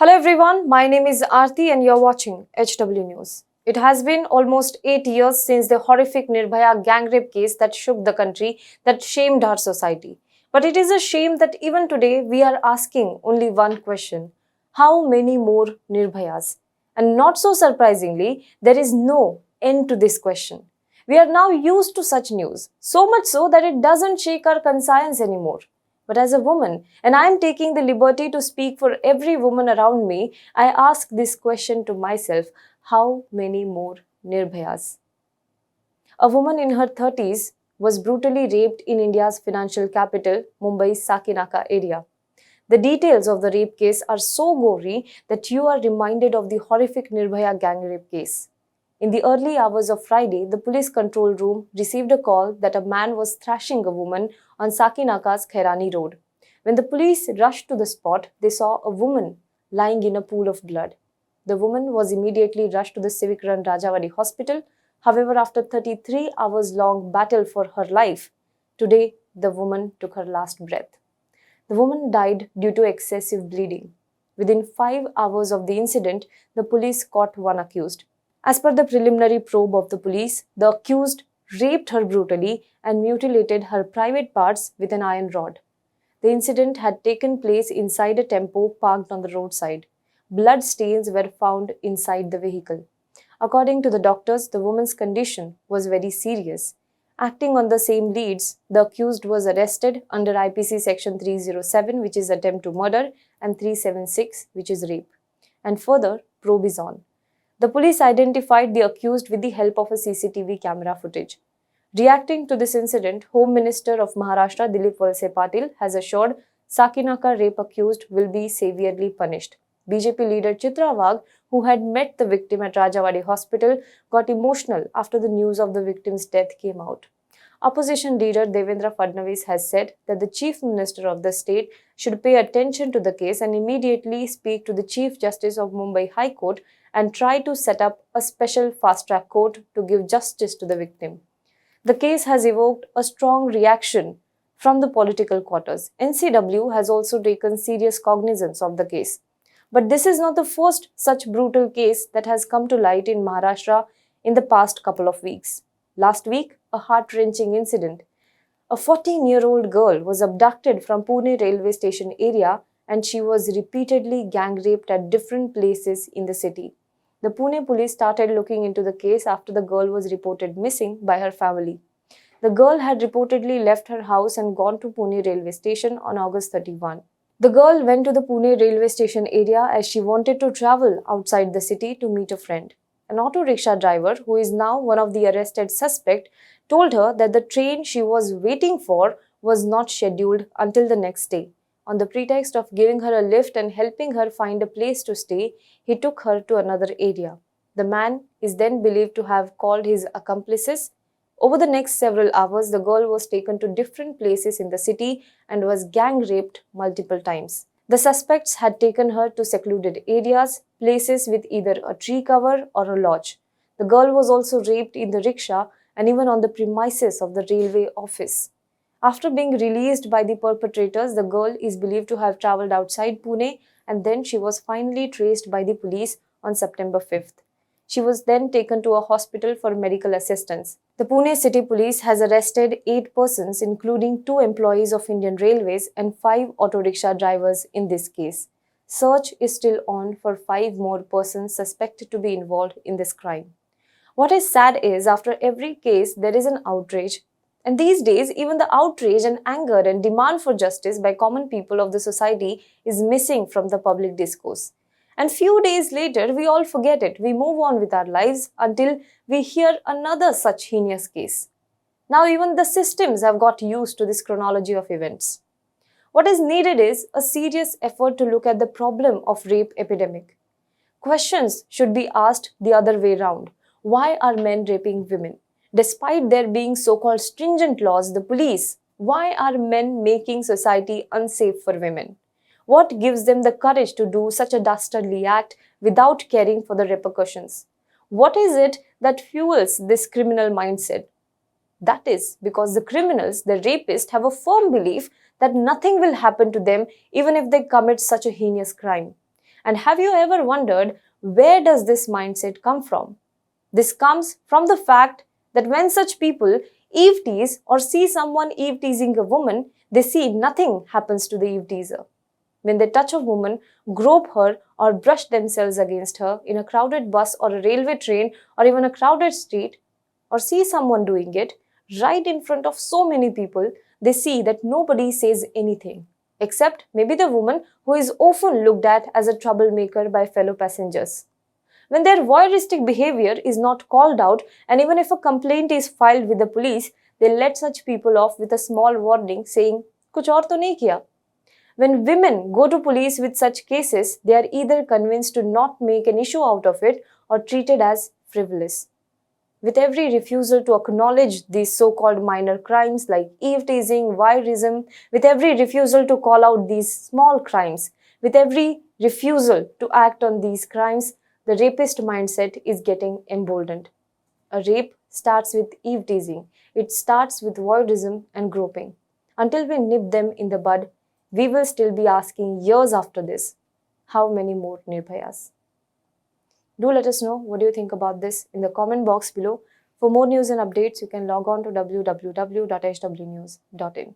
Hello everyone, my name is Aarti and you're watching HW News. It has been almost 8 years since the horrific Nirbhaya gang rape case that shook the country, that shamed our society. But it is a shame that even today we are asking only one question: how many more Nirbhayas? And not so surprisingly, there is no end to this question. We are now used to such news, so much so that it doesn't shake our conscience anymore. But as a woman, and I am taking the liberty to speak for every woman around me, I ask this question to myself: how many more Nirbhayas? A woman in her 30s was brutally raped in India's financial capital, Mumbai's Sakinaka area. The details of the rape case are so gory that you are reminded of the horrific Nirbhaya gang rape case. In the early hours of Friday, the police control room received a call that a man was thrashing a woman on Sakinaka's Khairani road. When the police rushed to the spot, they saw a woman lying in a pool of blood. The woman was immediately rushed to the Civic Run Rajawadi hospital. However, after 33 hours long battle for her life, today the woman took her last breath. The woman died due to excessive bleeding. Within 5 hours of the incident, the police caught one accused. As per the preliminary probe of the police, the accused raped her brutally and mutilated her private parts with an iron rod. The incident had taken place inside a tempo parked on the roadside. Blood stains were found inside the vehicle. According to the doctors, the woman's condition was very serious. Acting on the same leads, the accused was arrested under IPC section 307, which is attempt to murder, and 376, which is rape. And further, probe is on. The police identified the accused with the help of a CCTV camera footage. Reacting to this incident, Home Minister of Maharashtra Dilip Walse Patil has assured Sakinaka rape accused will be severely punished. BJP leader Chitra, Wagh, who had met the victim at Rajawadi Hospital, got emotional after the news of the victim's death came out. Opposition leader Devendra Fadnavis has said that the Chief Minister of the state should pay attention to the case and immediately speak to the Chief Justice of Mumbai High Court and try to set up a special fast-track court to give justice to the victim. The case has evoked a strong reaction from the political quarters. NCW has also taken serious cognizance of the case. But this is not the first such brutal case that has come to light in Maharashtra in the past couple of weeks. Last week, a heart-wrenching incident. A 14-year-old girl was abducted from Pune railway station area and she was repeatedly gang raped at different places in the city. The Pune police started looking into the case after the girl was reported missing by her family. The girl had reportedly left her house and gone to Pune railway station on August 31. The girl went to the Pune railway station area as she wanted to travel outside the city to meet a friend. An auto rickshaw driver, who is now one of the arrested suspects, told her that the train she was waiting for was not scheduled until the next day. On the pretext of giving her a lift and helping her find a place to stay, he took her to another area. The man is then believed to have called his accomplices. Over the next several hours, the girl was taken to different places in the city and was gang raped multiple times. The suspects had taken her to secluded areas, places with either a tree cover or a lodge. The girl was also raped in the rickshaw and even on the premises of the railway office. After being released by the perpetrators, the girl is believed to have travelled outside Pune and then she was finally traced by the police on September 5th. She was then taken to a hospital for medical assistance. The Pune City Police has arrested 8 persons, including 2 employees of Indian Railways and 5 auto rickshaw drivers in this case. Search is still on for 5 more persons suspected to be involved in this crime. What is sad is, after every case, there is an outrage. And these days, even the outrage and anger and demand for justice by common people of the society is missing from the public discourse. And few days later, we all forget it. We move on with our lives until we hear another such heinous case. Now even the systems have got used to this chronology of events. What is needed is a serious effort to look at the problem of rape epidemic. Questions should be asked the other way round. Why are men raping women? Despite there being so-called stringent laws, the police, why are men making society unsafe for women? What gives them the courage to do such a dastardly act without caring for the repercussions? What is it that fuels this criminal mindset? That is because the criminals, the rapists, have a firm belief that nothing will happen to them even if they commit such a heinous crime. And have you ever wondered, where does this mindset come from? This comes from the fact that when such people eve tease or see someone eve teasing a woman, they see nothing happens to the eve teaser. When they touch a woman, grope her, or brush themselves against her in a crowded bus or a railway train or even a crowded street, or see someone doing it right in front of so many people, they see that nobody says anything, except maybe the woman who is often looked at as a troublemaker by fellow passengers. When their voyeuristic behavior is not called out, and even if a complaint is filed with the police, they let such people off with a small warning saying, "Kuch aur to nahi kiya." When women go to police with such cases, they are either convinced to not make an issue out of it or treated as frivolous. With every refusal to acknowledge these so-called minor crimes like eve teasing, voyeurism, with every refusal to call out these small crimes, with every refusal to act on these crimes, the rapist mindset is getting emboldened. A rape starts with eve teasing. It starts with voyeurism and groping. Until we nip them in the bud, we will still be asking years after this, how many more Nirbhayas? Do let us know what you think about this in the comment box below. For more news and updates, you can log on to www.hwnews.in.